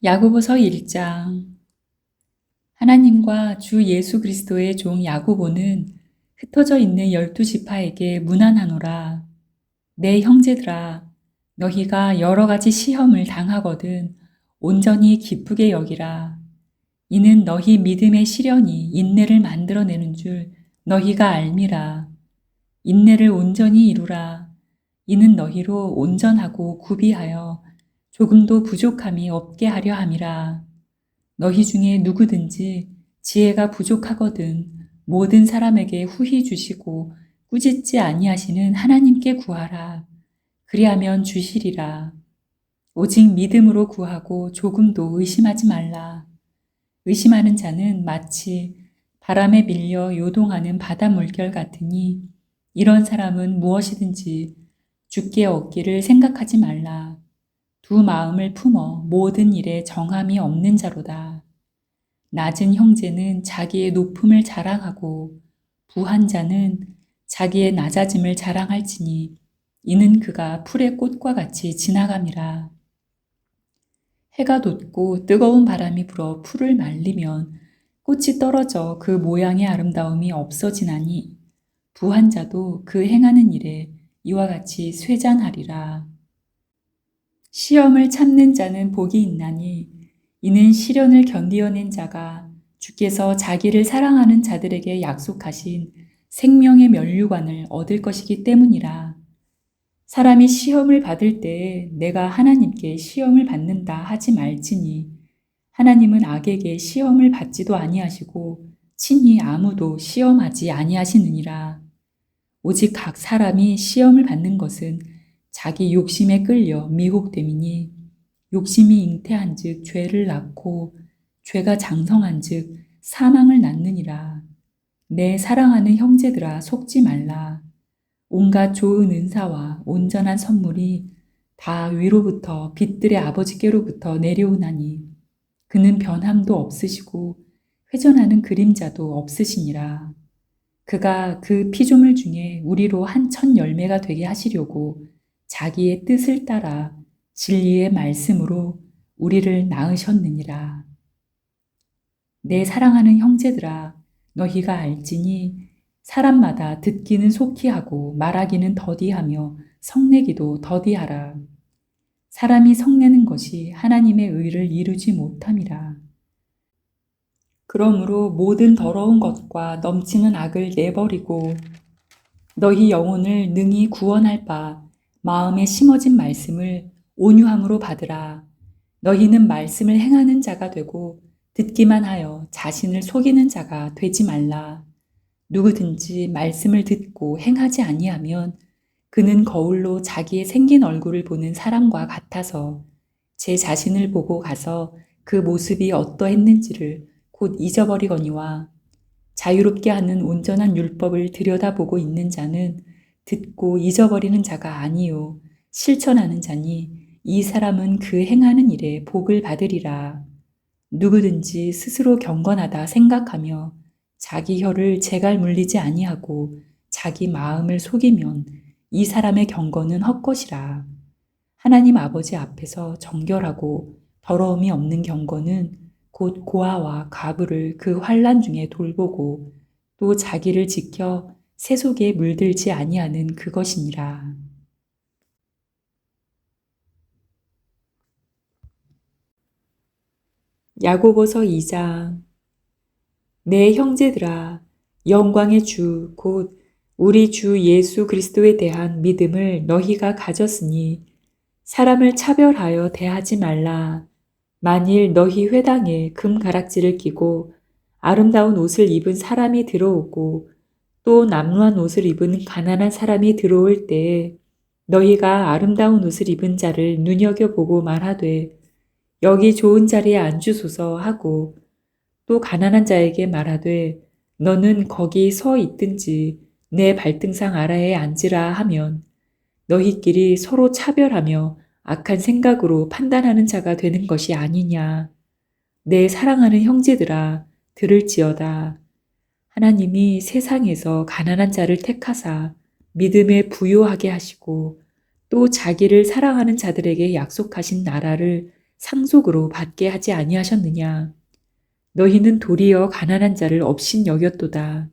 야고보서 1장. 하나님과 주 예수 그리스도의 종 야고보는 흩어져 있는 12지파에게 문안하노라. 내 형제들아, 너희가 여러 가지 시험을 당하거든 온전히 기쁘게 여기라. 이는 너희 믿음의 시련이 인내를 만들어내는 줄 너희가 알미라. 인내를 온전히 이루라. 이는 너희로 온전하고 구비하여 조금도 부족함이 없게 하려 함이라. 너희 중에 누구든지 지혜가 부족하거든 모든 사람에게 후히 주시고 꾸짖지 아니하시는 하나님께 구하라. 그리하면 주시리라. 오직 믿음으로 구하고 조금도 의심하지 말라. 의심하는 자는 마치 바람에 밀려 요동하는 바다 물결 같으니 이런 사람은 무엇이든지 주께 얻기를 생각하지 말라. 두 마음을 품어 모든 일에 정함이 없는 자로다. 낮은 형제는 자기의 높음을 자랑하고 부한 자는 자기의 낮아짐을 자랑할지니 이는 그가 풀의 꽃과 같이 지나감이라. 해가 돋고 뜨거운 바람이 불어 풀을 말리면 꽃이 떨어져 그 모양의 아름다움이 없어지나니 부한 자도 그 행하는 일에 이와 같이 쇠잔하리라. 시험을 참는 자는 복이 있나니 이는 시련을 견디어낸 자가 주께서 자기를 사랑하는 자들에게 약속하신 생명의 면류관을 얻을 것이기 때문이라. 사람이 시험을 받을 때에 내가 하나님께 시험을 받는다 하지 말지니 하나님은 악에게 시험을 받지도 아니하시고 친히 아무도 시험하지 아니하시느니라. 오직 각 사람이 시험을 받는 것은 자기 욕심에 끌려 미혹됨이니 욕심이 잉태한즉 죄를 낳고 죄가 장성한즉 사망을 낳느니라. 내 사랑하는 형제들아 속지 말라. 온갖 좋은 은사와 온전한 선물이 다 위로부터 빛들의 아버지께로부터 내려오나니 그는 변함도 없으시고 회전하는 그림자도 없으시니라. 그가 그 피조물 중에 우리로 한 천 열매가 되게 하시려고 자기의 뜻을 따라 진리의 말씀으로 우리를 낳으셨느니라. 내 사랑하는 형제들아, 너희가 알지니 사람마다 듣기는 속히 하고 말하기는 더디하며 성내기도 더디하라. 사람이 성내는 것이 하나님의 의를 이루지 못함이라. 그러므로 모든 더러운 것과 넘치는 악을 내버리고 너희 영혼을 능히 구원할 바 마음에 심어진 말씀을 온유함으로 받으라. 너희는 말씀을 행하는 자가 되고 듣기만 하여 자신을 속이는 자가 되지 말라. 누구든지 말씀을 듣고 행하지 아니하면 그는 거울로 자기의 생긴 얼굴을 보는 사람과 같아서 제 자신을 보고 가서 그 모습이 어떠했는지를 곧 잊어버리거니와 자유롭게 하는 온전한 율법을 들여다보고 있는 자는 듣고 잊어버리는 자가 아니요 실천하는 자니 이 사람은 그 행하는 일에 복을 받으리라. 누구든지 스스로 경건하다 생각하며 자기 혀를 제갈 물리지 아니하고 자기 마음을 속이면 이 사람의 경건은 헛것이라. 하나님 아버지 앞에서 정결하고 더러움이 없는 경건은 곧 고아와 과부를 그 환난 중에 돌보고 또 자기를 지켜 새 속에 물들지 아니하는 그것이니라. 야고보서 2장. 내 형제들아, 영광의 주 곧 우리 주 예수 그리스도에 대한 믿음을 너희가 가졌으니 사람을 차별하여 대하지 말라. 만일 너희 회당에 금가락지를 끼고 아름다운 옷을 입은 사람이 들어오고 또 남루한 옷을 입은 가난한 사람이 들어올 때에 너희가 아름다운 옷을 입은 자를 눈여겨보고 말하되 여기 좋은 자리에 앉으소서 하고 또 가난한 자에게 말하되 너는 거기 서 있든지 내 발등상 아래에 앉으라 하면 너희끼리 서로 차별하며 악한 생각으로 판단하는 자가 되는 것이 아니냐. 내 사랑하는 형제들아, 들을지어다. 하나님이 세상에서 가난한 자를 택하사 믿음에 부요하게 하시고 또 자기를 사랑하는 자들에게 약속하신 나라를 상속으로 받게 하지 아니하셨느냐? 너희는 도리어 가난한 자를 업신 여겼도다.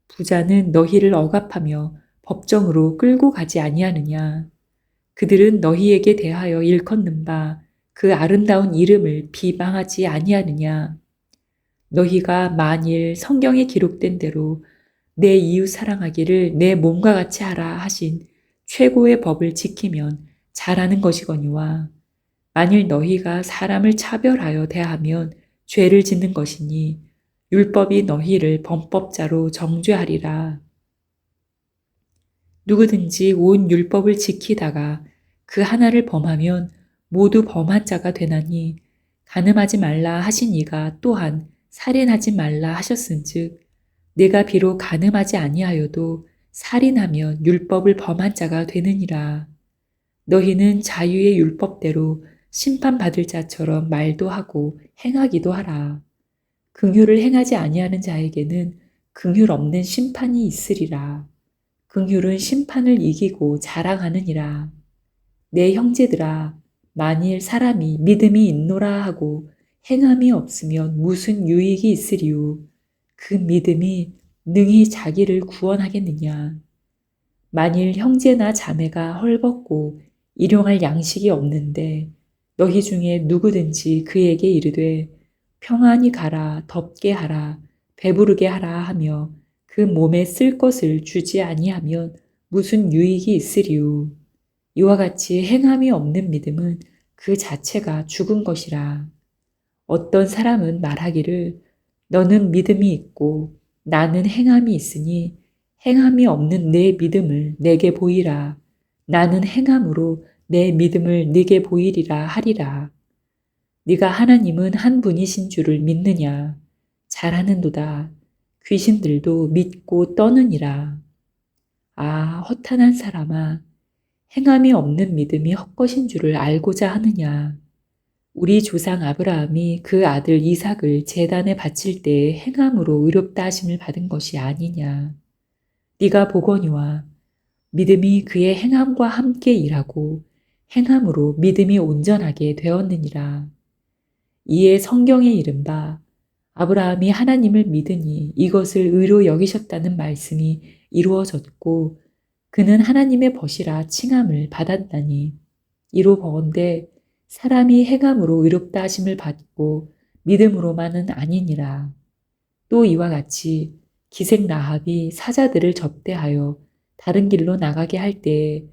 부자는 너희를 억압하며 법정으로 끌고 가지 아니하느냐? 그들은 너희에게 대하여 일컫는 바 그 아름다운 이름을 비방하지 아니하느냐? 너희가 만일 성경에 기록된 대로 내 이웃 사랑하기를 내 몸과 같이 하라 하신 최고의 법을 지키면 잘하는 것이거니와 만일 너희가 사람을 차별하여 대하면 죄를 짓는 것이니 율법이 너희를 범법자로 정죄하리라. 누구든지 온 율법을 지키다가 그 하나를 범하면 모두 범한 자가 되나니 간음하지 말라 하신 이가 또한 살인하지 말라 하셨은즉 내가 비록 간음하지 아니하여도 살인하면 율법을 범한 자가 되느니라. 너희는 자유의 율법대로 심판받을 자처럼 말도 하고 행하기도 하라. 긍휼을 행하지 아니하는 자에게는 긍휼 없는 심판이 있으리라. 긍휼은 심판을 이기고 자랑하느니라. 내 형제들아, 만일 사람이 믿음이 있노라 하고 행함이 없으면 무슨 유익이 있으리요? 그 믿음이 능히 자기를 구원하겠느냐? 만일 형제나 자매가 헐벗고 일용할 양식이 없는데 너희 중에 누구든지 그에게 이르되 평안히 가라, 덥게 하라, 배부르게 하라 하며 그 몸에 쓸 것을 주지 아니하면 무슨 유익이 있으리요? 이와 같이 행함이 없는 믿음은 그 자체가 죽은 것이라. 어떤 사람은 말하기를 너는 믿음이 있고 나는 행함이 있으니 행함이 없는 내 믿음을 내게 보이라. 나는 행함으로 내 믿음을 네게 보이리라 하리라. 네가 하나님은 한 분이신 줄을 믿느냐? 잘하는도다. 귀신들도 믿고 떠느니라. 아, 허탄한 사람아, 행함이 없는 믿음이 헛것인 줄을 알고자 하느냐? 우리 조상 아브라함이 그 아들 이삭을 제단에 바칠 때에 행함으로 의롭다 하심을 받은 것이 아니냐? 네가 보거니와 믿음이 그의 행함과 함께 일하고 행함으로 믿음이 온전하게 되었느니라. 이에 성경에 이른바 아브라함이 하나님을 믿으니 이것을 의로 여기셨다는 말씀이 이루어졌고 그는 하나님의 벗이라 칭함을 받았다니 이로 보건대 사람이 행함으로 의롭다 하심을 받고 믿음으로만은 아니니라. 또 이와 같이 기생 라합이 사자들을 접대하여 다른 길로 나가게 할 때에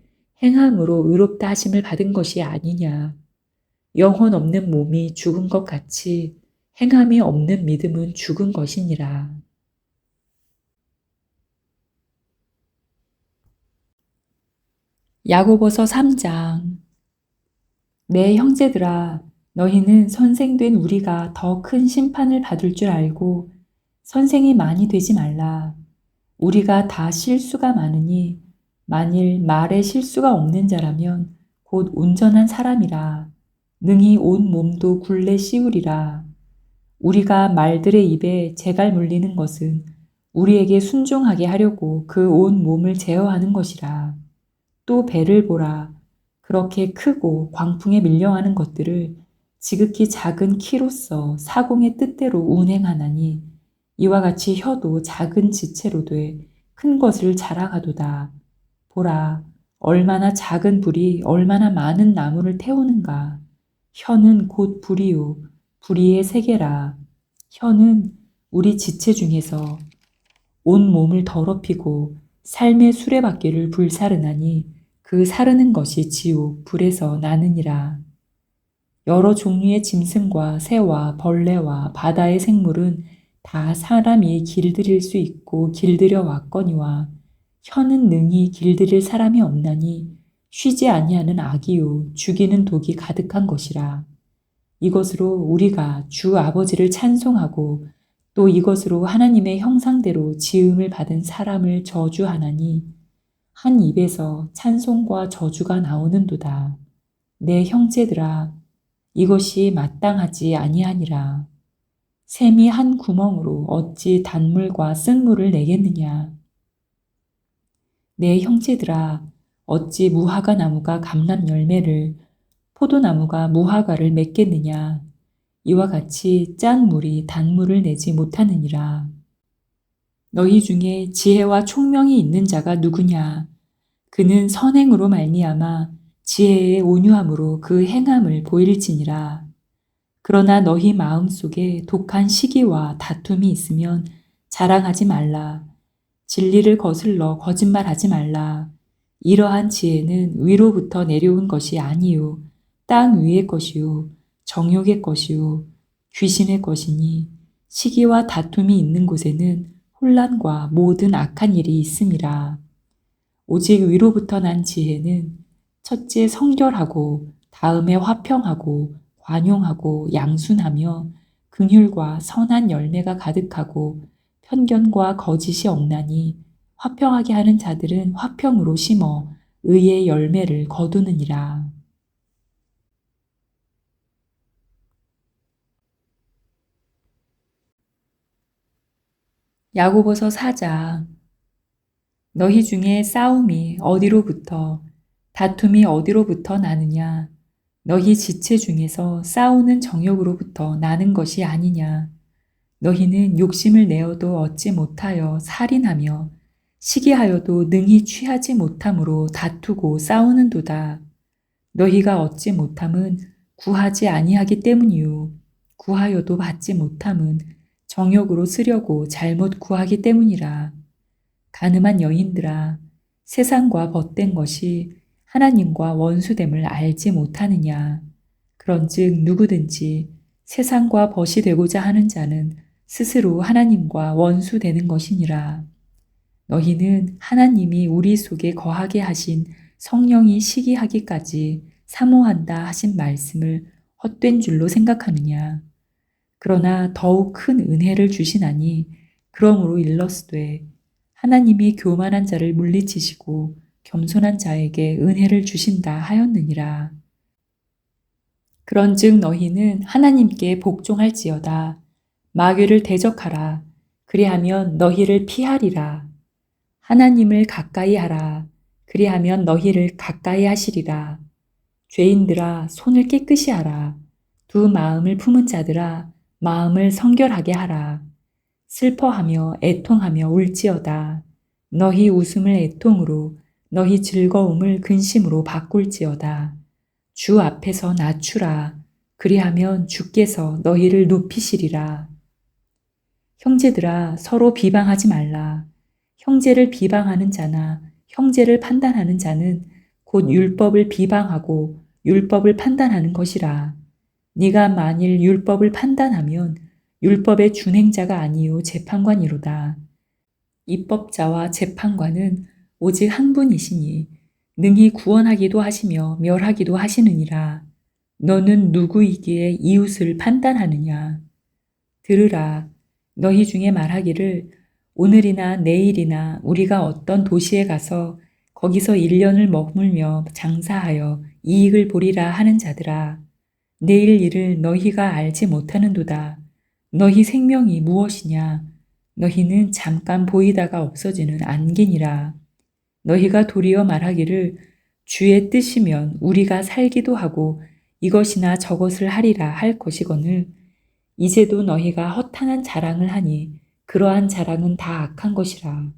행함으로 의롭다 하심을 받은 것이 아니냐. 영혼 없는 몸이 죽은 것 같이 행함이 없는 믿음은 죽은 것이니라. 야고보서 3장. 내 형제들아, 너희는 선생된 우리가 더 큰 심판을 받을 줄 알고 선생이 많이 되지 말라. 우리가 다 실수가 많으니 만일 말에 실수가 없는 자라면 곧 온전한 사람이라. 능히 온 몸도 굴레 씌우리라. 우리가 말들의 입에 재갈 물리는 것은 우리에게 순종하게 하려고 그 온 몸을 제어하는 것이라. 또 배를 보라. 그렇게 크고 광풍에 밀려가는 것들을 지극히 작은 키로서 사공의 뜻대로 운행하나니 이와 같이 혀도 작은 지체로 돼 큰 것을 자랑하도다. 보라, 얼마나 작은 불이 얼마나 많은 나무를 태우는가. 혀는 곧 불이요, 불의의 세계라. 혀는 우리 지체 중에서 온 몸을 더럽히고 삶의 수레바퀴를 불사르나니 그 사르는 것이 지옥 불에서 나느니라. 여러 종류의 짐승과 새와 벌레와 바다의 생물은 다 사람이 길들일 수 있고 길들여 왔거니와 혀는 능히 길들일 사람이 없나니 쉬지 아니하는 악이요 죽이는 독이 가득한 것이라. 이것으로 우리가 주 아버지를 찬송하고 또 이것으로 하나님의 형상대로 지음을 받은 사람을 저주하나니 한 입에서 찬송과 저주가 나오는도다. 내 형제들아, 이것이 마땅하지 아니하니라. 샘이 한 구멍으로 어찌 단물과 쓴물을 내겠느냐. 내 형제들아, 어찌 무화과 나무가 감람 열매를 포도나무가 무화과를 맺겠느냐. 이와 같이 짠 물이 단물을 내지 못하느니라. 너희 중에 지혜와 총명이 있는 자가 누구냐? 그는 선행으로 말미암아 지혜의 온유함으로 그 행함을 보일지니라. 그러나 너희 마음속에 독한 시기와 다툼이 있으면 자랑하지 말라. 진리를 거슬러 거짓말하지 말라. 이러한 지혜는 위로부터 내려온 것이 아니요 땅 위의 것이요 정욕의 것이요 귀신의 것이니 시기와 다툼이 있는 곳에는 혼란과 모든 악한 일이 있음이라. 오직 위로부터 난 지혜는 첫째 성결하고 다음에 화평하고 관용하고 양순하며 긍휼과 선한 열매가 가득하고 편견과 거짓이 없나니 화평하게 하는 자들은 화평으로 심어 의의 열매를 거두느니라. 야고보서 4장. 너희 중에 싸움이 어디로부터 다툼이 어디로부터 나느냐. 너희 지체 중에서 싸우는 정욕으로부터 나는 것이 아니냐. 너희는 욕심을 내어도 얻지 못하여 살인하며 시기하여도 능히 취하지 못함으로 다투고 싸우는도다. 너희가 얻지 못함은 구하지 아니하기 때문이요 구하여도 받지 못함은 정욕으로 쓰려고 잘못 구하기 때문이라. 가늠한 여인들아, 세상과 벗된 것이 하나님과 원수됨을 알지 못하느냐. 그런즉 누구든지 세상과 벗이 되고자 하는 자는 스스로 하나님과 원수되는 것이니라. 너희는 하나님이 우리 속에 거하게 하신 성령이 시기하기까지 사모한다 하신 말씀을 헛된 줄로 생각하느냐. 그러나 더욱 큰 은혜를 주시나니 그러므로 일렀으되 하나님이 교만한 자를 물리치시고 겸손한 자에게 은혜를 주신다 하였느니라. 그런즉 너희는 하나님께 복종할지어다. 마귀를 대적하라. 그리하면 너희를 피하리라. 하나님을 가까이 하라. 그리하면 너희를 가까이 하시리라. 죄인들아, 손을 깨끗이 하라. 두 마음을 품은 자들아, 마음을 성결하게 하라. 슬퍼하며 애통하며 울지어다. 너희 웃음을 애통으로, 너희 즐거움을 근심으로 바꿀지어다. 주 앞에서 낮추라. 그리하면 주께서 너희를 높이시리라. 형제들아, 서로 비방하지 말라. 형제를 비방하는 자나 형제를 판단하는 자는 곧 율법을 비방하고 율법을 판단하는 것이라. 네가 만일 율법을 판단하면 율법의 준행자가 아니요 재판관이로다. 입법자와 재판관은 오직 한 분이시니 능히 구원하기도 하시며 멸하기도 하시느니라. 너는 누구이기에 이웃을 판단하느냐. 들으라. 너희 중에 말하기를 오늘이나 내일이나 우리가 어떤 도시에 가서 거기서 1년을 머물며 장사하여 이익을 보리라 하는 자들아. 내일 일을 너희가 알지 못하는도다. 너희 생명이 무엇이냐? 너희는 잠깐 보이다가 없어지는 안개니라. 너희가 도리어 말하기를 주의 뜻이면 우리가 살기도 하고 이것이나 저것을 하리라 할 것이거늘 이제도 너희가 허탄한 자랑을 하니 그러한 자랑은 다 악한 것이라.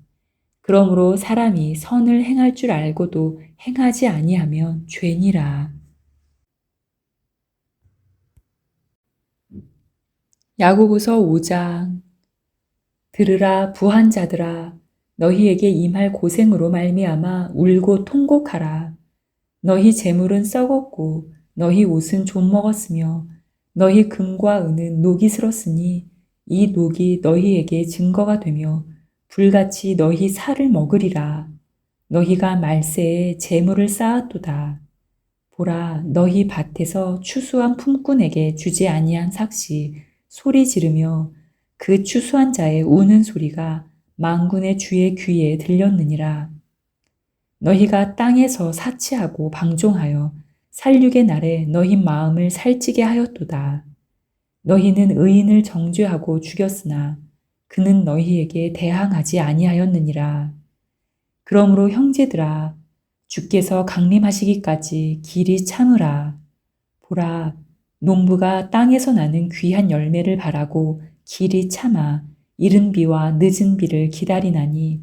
그러므로 사람이 선을 행할 줄 알고도 행하지 아니하면 죄니라. 야고보서 5장. 들으라 부한 자들아, 너희에게 임할 고생으로 말미암아 울고 통곡하라. 너희 재물은 썩었고 너희 옷은 좀 먹었으며 너희 금과 은은 녹이 슬었으니 이 녹이 너희에게 증거가 되며 불같이 너희 살을 먹으리라. 너희가 말세에 재물을 쌓았도다. 보라, 너희 밭에서 추수한 품꾼에게 주지 아니한 삭시 소리 지르며 그 추수한 자의 우는 소리가 만군의 주의 귀에 들렸느니라. 너희가 땅에서 사치하고 방종하여 살육의 날에 너희 마음을 살찌게 하였도다. 너희는 의인을 정죄하고 죽였으나 그는 너희에게 대항하지 아니하였느니라. 그러므로 형제들아, 주께서 강림하시기까지 길이 참으라. 보라, 농부가 땅에서 나는 귀한 열매를 바라고 길이 참아 이른 비와 늦은 비를 기다리나니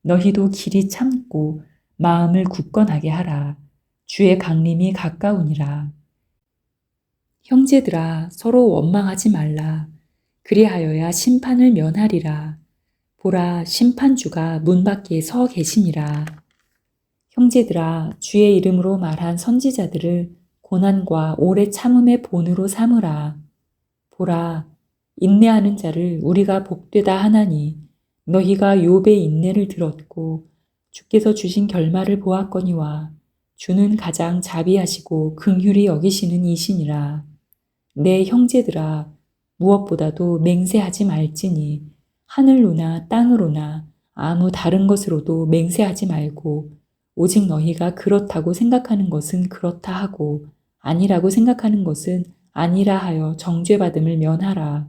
너희도 길이 참고 마음을 굳건하게 하라. 주의 강림이 가까우니라. 형제들아, 서로 원망하지 말라. 그리하여야 심판을 면하리라. 보라, 심판주가 문 밖에 서 계시니라. 형제들아, 주의 이름으로 말한 선지자들을 고난과 오래 참음의 본으로 삼으라. 보라, 인내하는 자를 우리가 복되다 하나니 너희가 욥의 인내를 들었고 주께서 주신 결말을 보았거니와 주는 가장 자비하시고 긍휼히 여기시는 이시니라. 내 형제들아, 무엇보다도 맹세하지 말지니 하늘로나 땅으로나 아무 다른 것으로도 맹세하지 말고 오직 너희가 그렇다고 생각하는 것은 그렇다 하고 아니라고 생각하는 것은 아니라 하여 정죄받음을 면하라.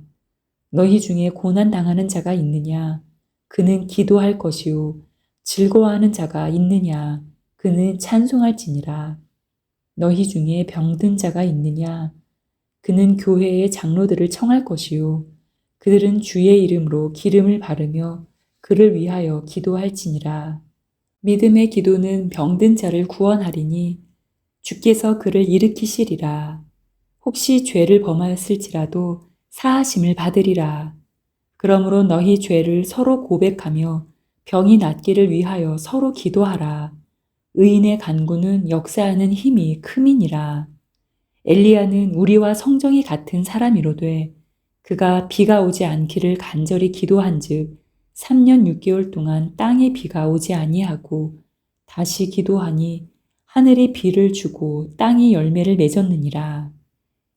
너희 중에 고난 당하는 자가 있느냐? 그는 기도할 것이요. 즐거워하는 자가 있느냐? 그는 찬송할지니라. 너희 중에 병든 자가 있느냐? 그는 교회의 장로들을 청할 것이요. 그들은 주의 이름으로 기름을 바르며 그를 위하여 기도할지니라. 믿음의 기도는 병든 자를 구원하리니 주께서 그를 일으키시리라. 혹시 죄를 범하였을지라도 사하심을 받으리라. 그러므로 너희 죄를 서로 고백하며 병이 낫기를 위하여 서로 기도하라. 의인의 간구는 역사하는 힘이 큼이니라. 엘리야는 우리와 성정이 같은 사람이로되 그가 비가 오지 않기를 간절히 기도한즉 3년 6개월 동안 땅에 비가 오지 아니하고 다시 기도하니 하늘이 비를 주고 땅이 열매를 맺었느니라.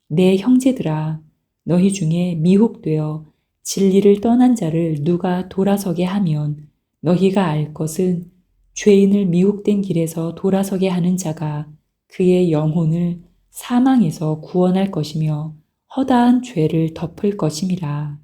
내 형제들아, 너희 중에 미혹되어 진리를 떠난 자를 누가 돌아서게 하면 너희가 알 것은 죄인을 미혹된 길에서 돌아서게 하는 자가 그의 영혼을 사망에서 구원할 것이며 허다한 죄를 덮을 것임이라.